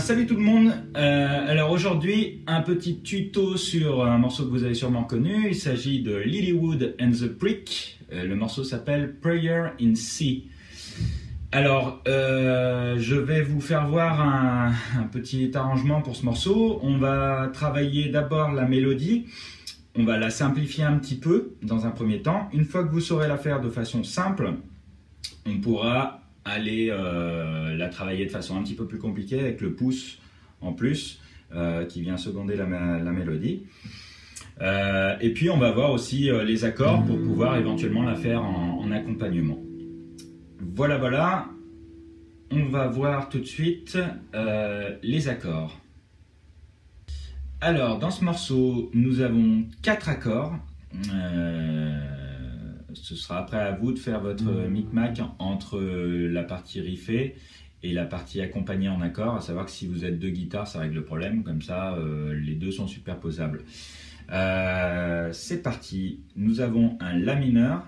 Salut tout le monde. Alors aujourd'hui, un petit tuto sur un morceau que vous avez sûrement connu. Il s'agit de Lilywood and the Prick. Le morceau s'appelle Prayer in C. Alors, je vais vous faire voir un petit arrangement pour ce morceau. On va travailler d'abord la mélodie. On va la simplifier un petit peu dans un premier temps. Une fois que vous saurez la faire de façon simple, on pourra aller la travailler de façon un petit peu plus compliquée avec le pouce en plus qui vient seconder la mélodie. Et puis on va voir aussi les accords pour pouvoir éventuellement la faire en accompagnement. Voilà, on va voir tout de suite les accords. Alors dans ce morceau nous avons 4 accords. Ce sera après à vous de faire votre micmac entre la partie riffée et la partie accompagnée en accord, à savoir que si vous êtes deux guitares, ça règle le problème, comme ça les deux sont superposables. C'est parti, nous avons un La mineur.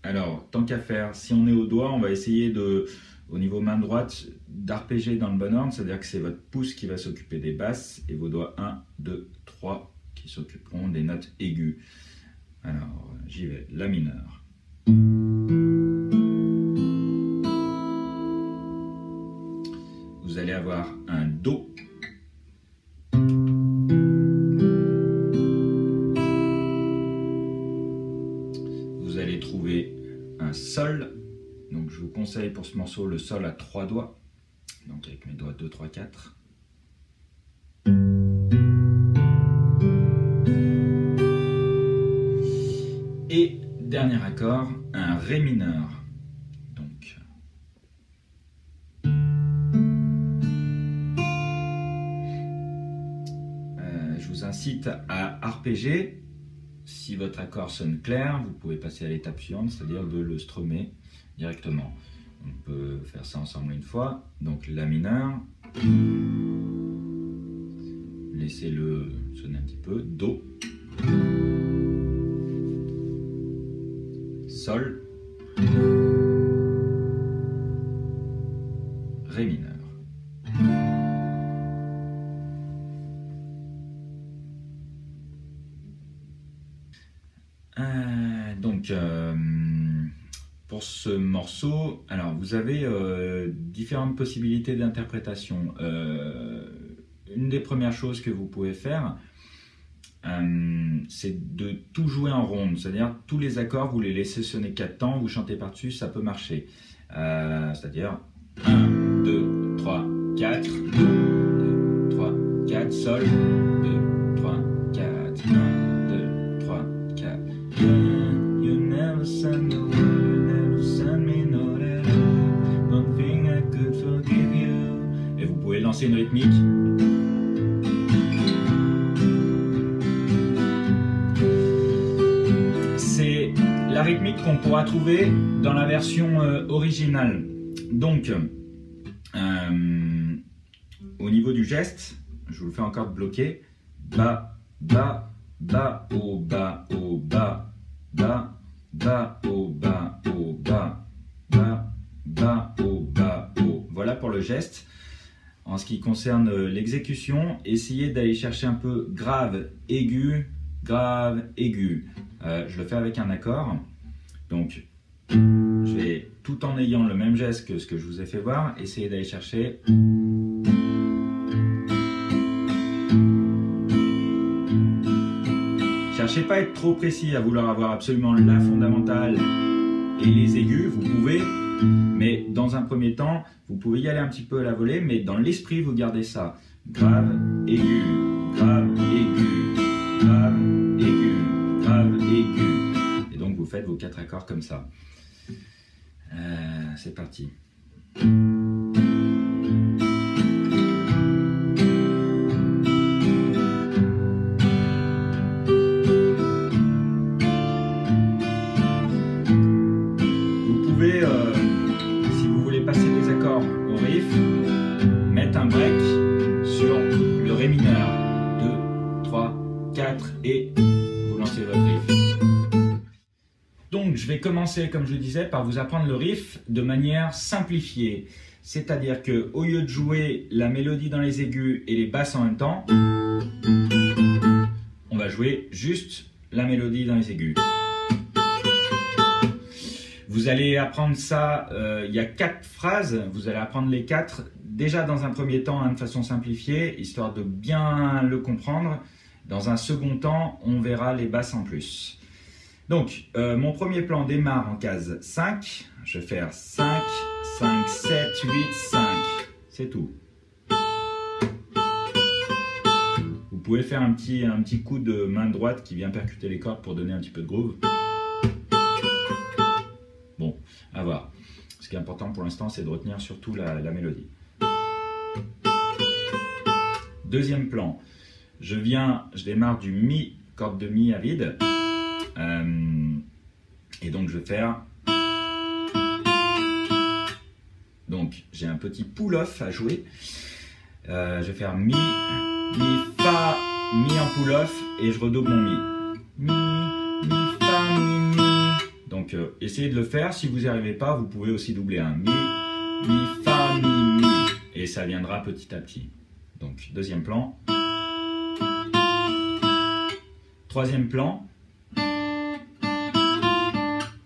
Alors, tant qu'à faire, si on est au doigt, on va essayer au niveau main droite, d'arpéger dans le bon ordre, c'est-à-dire que c'est votre pouce qui va s'occuper des basses et vos doigts 1, 2, 3 qui s'occuperont des notes aiguës. Alors, j'y vais, La mineur. Vous allez avoir un Do. Vous allez trouver un Sol. Donc, je vous conseille pour ce morceau le Sol à 3 doigts. Donc, avec mes doigts 2, 3, 4. Et dernier accord, un Ré mineur. Donc, je vous incite à arpéger. Si votre accord sonne clair, vous pouvez passer à l'étape suivante, c'est-à-dire de le strummer directement. On peut faire ça ensemble une fois. Donc La mineur. Laissez-le sonner un petit peu. Do. Sol, Ré mineur. Pour ce morceau, alors vous avez différentes possibilités d'interprétation. Une des premières choses que vous pouvez faire, c'est de tout jouer en ronde, c'est-à-dire tous les accords, vous les laissez sonner 4 temps, vous chantez par-dessus, ça peut marcher. C'est-à-dire 1, 2, 3, 4, 2, 3, 4, Sol, 2, 3, 4, 1, 2, 3, 4. You never send me one, you never send me no letter, don't think I could forgive you. Et vous pouvez lancer une rythmique. La rythmique qu'on pourra trouver dans la version originale. Donc, au niveau du geste, je vous le fais encore bloquer. Ba, ba, ba, oh, ba, oh, ba, ba, ba, oh, ba, oh, ba, ba, ba, oh, ba, oh. Voilà pour le geste. En ce qui concerne l'exécution, essayez d'aller chercher un peu grave, aigu, grave, aigu. Je le fais avec un accord. Donc, je vais, tout en ayant le même geste que ce que je vous ai fait voir, essayer d'aller chercher. Cherchez pas à être trop précis, à vouloir avoir absolument la fondamentale et les aigus. Vous pouvez, mais dans un premier temps, vous pouvez y aller un petit peu à la volée, mais dans l'esprit, vous gardez ça. Grave, aigu, grave, aigu, grave, aigu, grave, aigu. Et donc vous faites vos 4 accords comme ça. C'est parti. Vous pouvez, si vous voulez passer des accords au riff, mettre un break sur le Ré mineur. 2, 3, 4 et vous lancez votre riff. Donc je vais commencer, comme je le disais, par vous apprendre le riff de manière simplifiée. c'est-à-dire que au lieu de jouer la mélodie dans les aigus et les basses en même temps, on va jouer juste la mélodie dans les aigus. Vous allez apprendre ça, il y a 4 phrases, vous allez apprendre les 4 déjà dans un premier temps hein, de façon simplifiée, histoire de bien le comprendre. Dans un second temps, on verra les basses en plus. Donc, mon premier plan démarre en case 5. Je vais faire 5, 5, 7, 8, 5. C'est tout. Vous pouvez faire un petit coup de main droite qui vient percuter les cordes pour donner un petit peu de groove. Bon, à voir. Ce qui est important pour l'instant, c'est de retenir surtout la mélodie. Deuxième plan. Je démarre du Mi, corde de Mi à vide. Et donc je vais faire... Donc j'ai un petit pull-off à jouer. Je vais faire Mi, Mi, Fa, Mi en pull-off et je redouble mon Mi. Mi, Mi, Fa, Mi, Mi. Donc essayez de le faire. Si vous n'y arrivez pas, vous pouvez aussi doubler un Mi, Mi, Fa, Mi, Mi. Et ça viendra petit à petit. Donc deuxième plan. Troisième plan.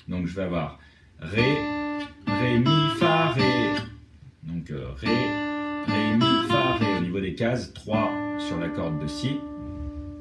Donc je vais avoir Ré, Ré, Mi, Fa, Ré. Donc Ré, Ré, Mi, Fa, Ré. Au niveau des cases, 3 sur la corde de Si.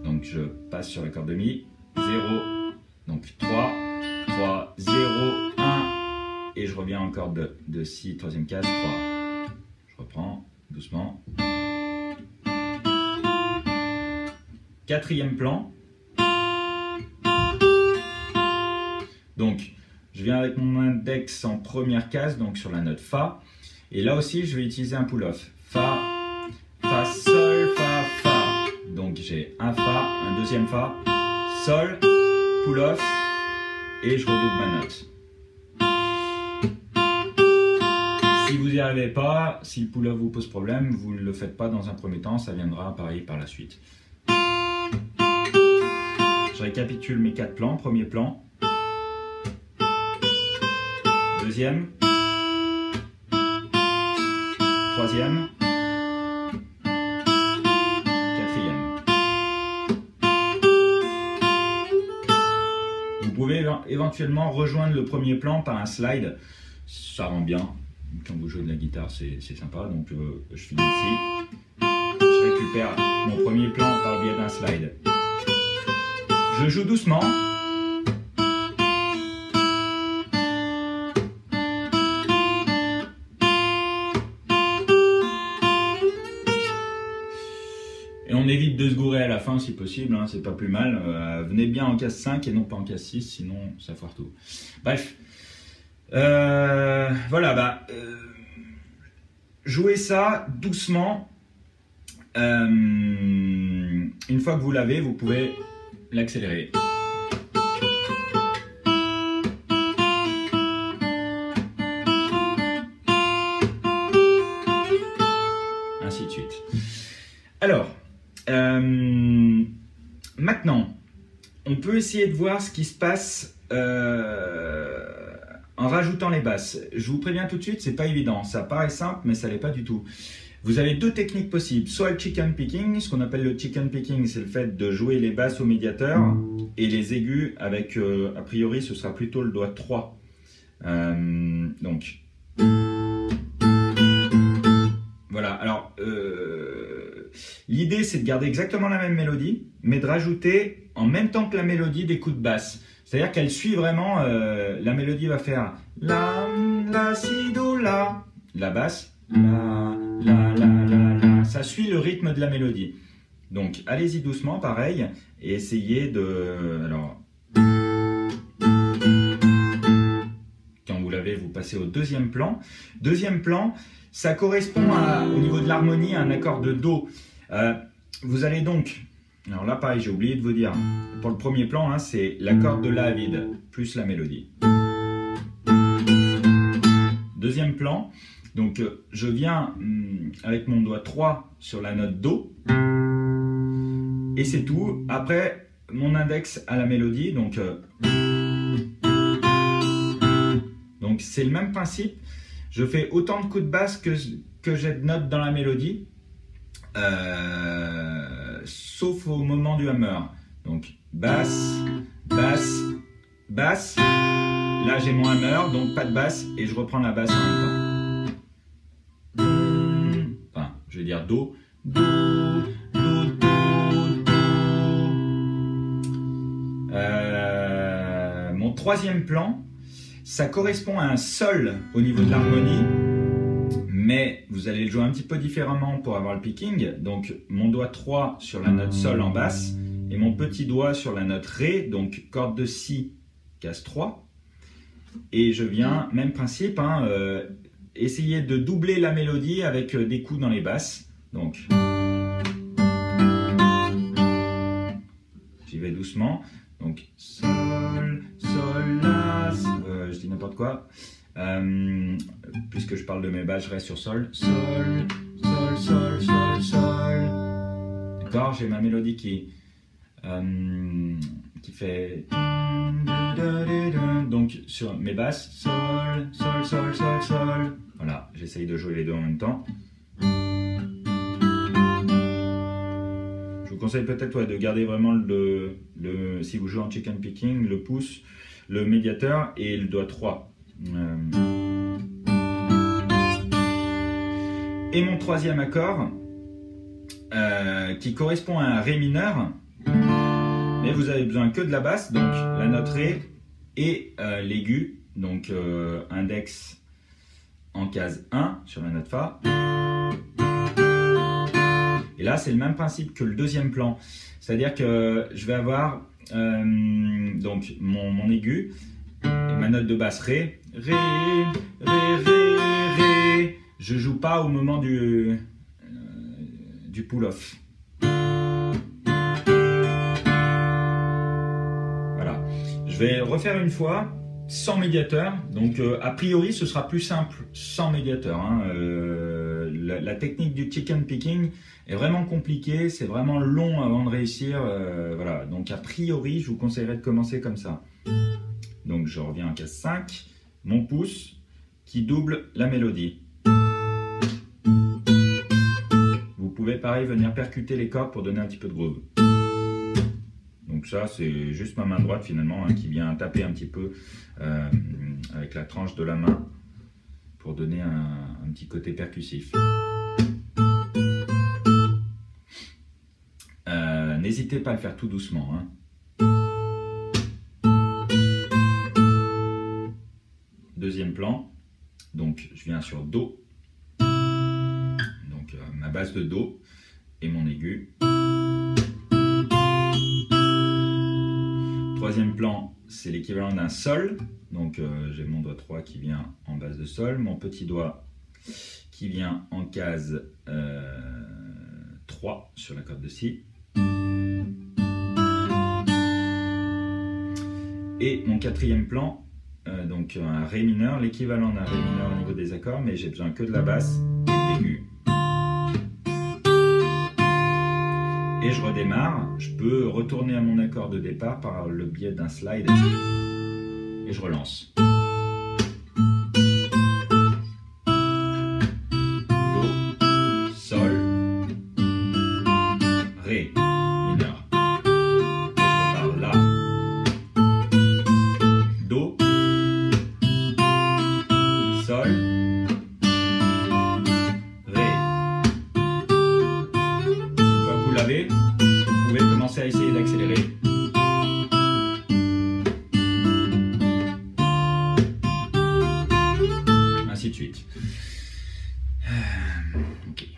Donc je passe sur la corde de Mi. 0. Donc 3, 3, 0, 1. Et je reviens en corde de Si, troisième case, 3. Je reprends doucement. Quatrième plan. Donc, je viens avec mon index en première case, donc sur la note Fa. Et là aussi, je vais utiliser un pull-off. Fa, Fa, Sol, Fa, Fa. Donc, j'ai un Fa, un deuxième Fa, Sol, pull-off, et je redouble ma note. Si vous n'y arrivez pas, si le pull-off vous pose problème, vous ne le faites pas dans un premier temps, ça viendra pareil par la suite. Je récapitule mes 4 plans. Premier plan. Deuxième, troisième, quatrième. Vous pouvez éventuellement rejoindre le premier plan par un slide, ça rend bien. Quand vous jouez de la guitare, c'est sympa. Donc je finis ici, je récupère mon premier plan par le biais d'un slide. Je joue doucement. Et on évite de se gourer à la fin si possible, hein, c'est pas plus mal. Venez bien en case 5 et non pas en case 6, sinon ça foire tout. Bref, voilà, jouez ça doucement. Une fois que vous l'avez, vous pouvez l'accélérer. Ainsi de suite. Alors, maintenant, on peut essayer de voir ce qui se passe en rajoutant les basses. Je vous préviens tout de suite, c'est pas évident. Ça paraît simple, mais ça l'est pas du tout. Vous avez 2 techniques possibles, soit le chicken picking. Ce qu'on appelle le chicken picking, c'est le fait de jouer les basses au médiateur et les aigus avec, a priori, ce sera plutôt le doigt 3. Donc, voilà. Alors, l'idée, c'est de garder exactement la même mélodie, mais de rajouter en même temps que la mélodie des coups de basse. C'est-à-dire qu'elle suit vraiment, la mélodie va faire la, la, si, do, la. La basse, la, la, la, la, la. Ça suit le rythme de la mélodie. Donc, allez-y doucement, pareil, et essayez de... Alors, quand vous l'avez, vous passez au deuxième plan. Deuxième plan, ça correspond au niveau de l'harmonie à un accord de Do. Vous allez donc... Alors là, pareil, j'ai oublié de vous dire. Pour le premier plan, hein, c'est l'accord de La vide, plus la mélodie. Deuxième plan, donc je viens avec mon doigt 3 sur la note Do. Et c'est tout. Après, mon index à la mélodie, donc c'est le même principe. Je fais autant de coups de basse que j'ai de notes dans la mélodie, sauf au moment du hammer. Donc basse, basse, basse. Là j'ai mon hammer, donc pas de basse, et je reprends la basse en même temps. Enfin, je vais dire do, do, do, do, do. Mon troisième plan, ça correspond à un sol au niveau de l'harmonie, mais vous allez le jouer un petit peu différemment pour avoir le picking. Donc mon doigt 3 sur la note sol en basse et mon petit doigt sur la note ré, donc corde de si, casse 3. Et je viens, même principe, hein, essayer de doubler la mélodie avec des coups dans les basses. Donc j'y vais doucement. Donc sol, sol, la, je dis n'importe quoi. Puisque je parle de mes basses, je reste sur sol. Sol, sol, sol, sol, sol. D'accord, j'ai ma mélodie qui fait. Donc sur mes basses, sol, sol, sol, sol, sol. Voilà, j'essaye de jouer les deux en même temps. Je vous conseille peut-être de garder vraiment si vous jouez en chicken picking, le pouce, le médiateur et le doigt 3. Et mon troisième accord qui correspond à un ré mineur, mais vous avez besoin que de la basse, donc la note ré et l'aigu, donc index en case 1 sur la note fa. Et là c'est le même principe que le deuxième plan, c'est-à-dire que je vais avoir donc mon aigu, ma note de basse ré, ré, ré, ré, ré. Je joue pas au moment du pull-off. Voilà. Je vais refaire une fois sans médiateur. Donc a priori ce sera plus simple sans médiateur. Hein. La technique du chicken picking est vraiment compliquée. C'est vraiment long avant de réussir. Voilà. Donc a priori je vous conseillerais de commencer comme ça. Donc je reviens en case 5, mon pouce qui double la mélodie. Vous pouvez pareil venir percuter les cordes pour donner un petit peu de groove. Donc ça c'est juste ma main droite finalement hein, qui vient taper un petit peu avec la tranche de la main pour donner un petit côté percussif. N'hésitez pas à le faire tout doucement. Hein. Deuxième plan, donc je viens sur Do, donc ma base de Do et mon aigu. Troisième plan, c'est l'équivalent d'un Sol, donc j'ai mon doigt 3 qui vient en base de Sol, mon petit doigt qui vient en case 3 sur la corde de Si. Et mon quatrième plan, donc un Ré mineur, l'équivalent d'un Ré mineur au niveau des accords, mais j'ai besoin que de la basse et de l'aigu. Et je redémarre, je peux retourner à mon accord de départ par le biais d'un slide et je relance. Do, Sol, Ré mineur. Et je repars là. Do, Sol, Ré. Une fois que vous l'avez, vous pouvez commencer à essayer d'accélérer. Ainsi de suite. Okay.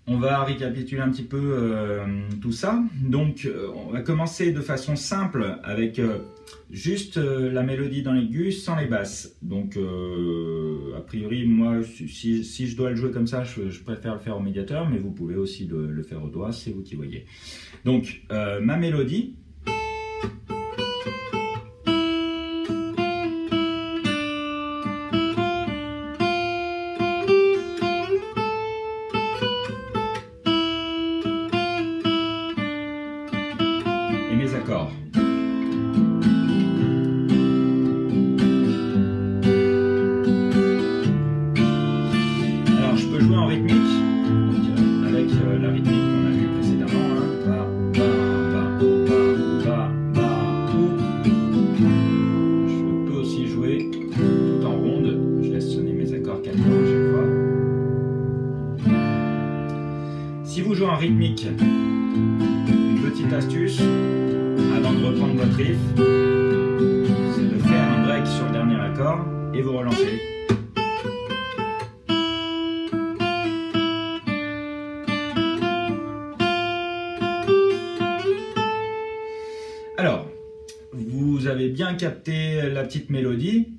On va récapituler un petit peu tout ça. Donc on va commencer de façon simple avec juste la mélodie dans l'aigu sans les basses. Donc a priori moi si je dois le jouer comme ça je préfère le faire au médiateur, mais vous pouvez aussi le faire au doigt, c'est vous qui voyez. Donc ma mélodie. Et mes accords. Si vous jouez en rythmique, une petite astuce avant de reprendre votre riff, c'est de faire un break sur le dernier accord et vous relancez. Alors, vous avez bien capté la petite mélodie,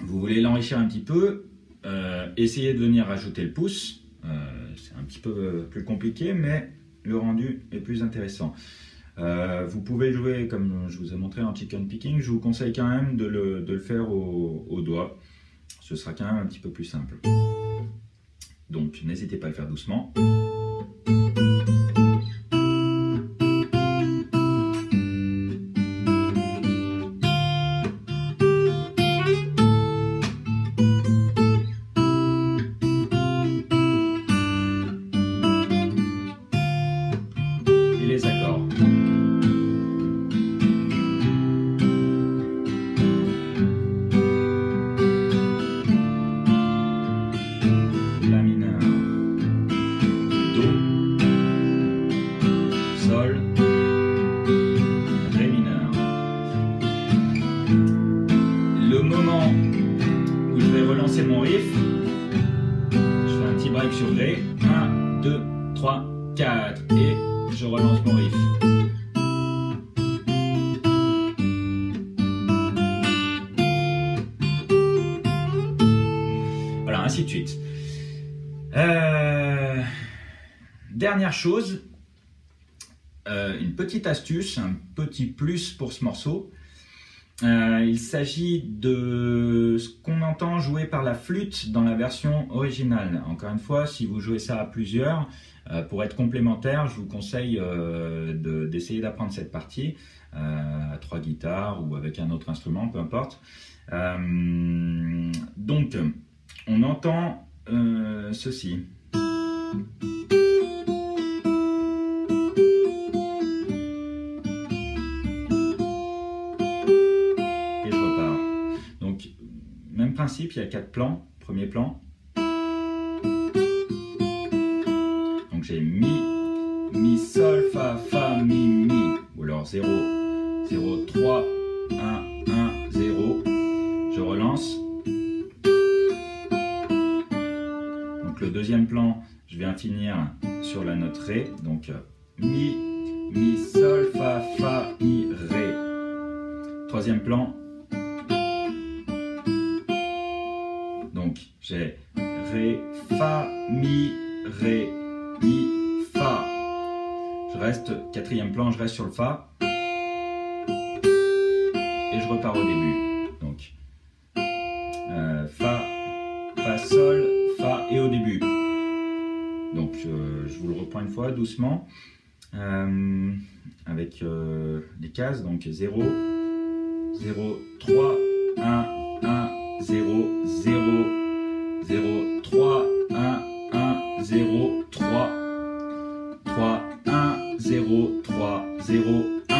vous voulez l'enrichir un petit peu, essayez de venir rajouter le pouce, c'est un petit peu plus compliqué, mais le rendu est plus intéressant. Vous pouvez jouer, comme je vous ai montré en chicken picking, je vous conseille quand même de le faire au doigt, ce sera quand même un petit peu plus simple. Donc n'hésitez pas à le faire doucement. Les accords. La mineur, Do, Sol, Ré mineur. Le moment où je vais relancer mon riff, je fais un petit break sur Ré, 1, 2, 3, 4 et je relance mon riff. Voilà, ainsi de suite. Dernière chose, une petite astuce, un petit plus pour ce morceau. Il s'agit de ce qu'on entend jouer par la flûte dans la version originale. Encore une fois, si vous jouez ça à plusieurs, pour être complémentaire, je vous conseille d'essayer d'apprendre cette partie à 3 guitares ou avec un autre instrument, peu importe. Donc, on entend ceci. Et je repars. Donc, même principe, il y a 4 plans. Premier plan. Donc j'ai mi, sol, fa, mi. Ou alors 0, 0, 3, 1, 1, 0. Je relance. Donc le deuxième plan, je viens finir sur la note Ré. Donc mi, sol, fa, mi, Ré. Troisième plan. Donc j'ai Ré, fa, mi, Ré, mi, fa. Je reste, quatrième plan, je reste sur le fa. Et je repars au début. Donc fa, sol, fa et au début. Donc je vous le reprends une fois doucement. Avec les cases. Donc 0, 0, 3, 1, 1, 0, 0, 0, 3, 1, 1, 0, 3, 3, 1, 0, 3, 0, 1,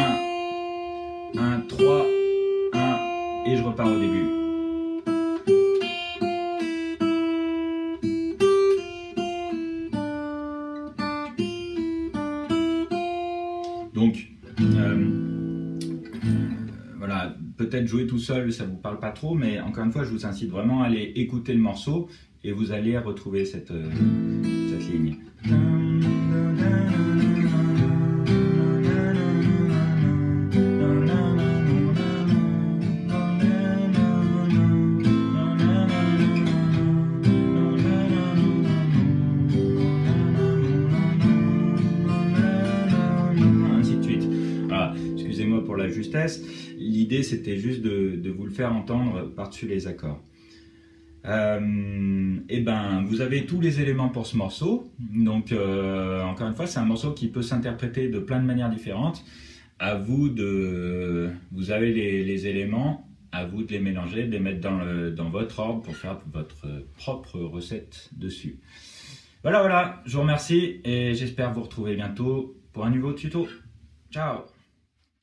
1, 3, 1, et je repars au début. Donc, voilà, peut-être jouer tout seul, ça ne vous parle pas trop, mais encore une fois, je vous incite vraiment à aller écouter le morceau et vous allez retrouver cette ligne. Ainsi de suite. Voilà, excusez-moi pour la justesse. L'idée, c'était juste de vous le faire entendre par-dessus les accords. Et ben, vous avez tous les éléments pour ce morceau. Donc, encore une fois, c'est un morceau qui peut s'interpréter de plein de manières différentes. À vous vous avez les éléments, à vous de les mélanger, de les mettre dans votre ordre pour faire votre propre recette dessus. Voilà, je vous remercie et j'espère vous retrouver bientôt pour un nouveau tuto. Ciao!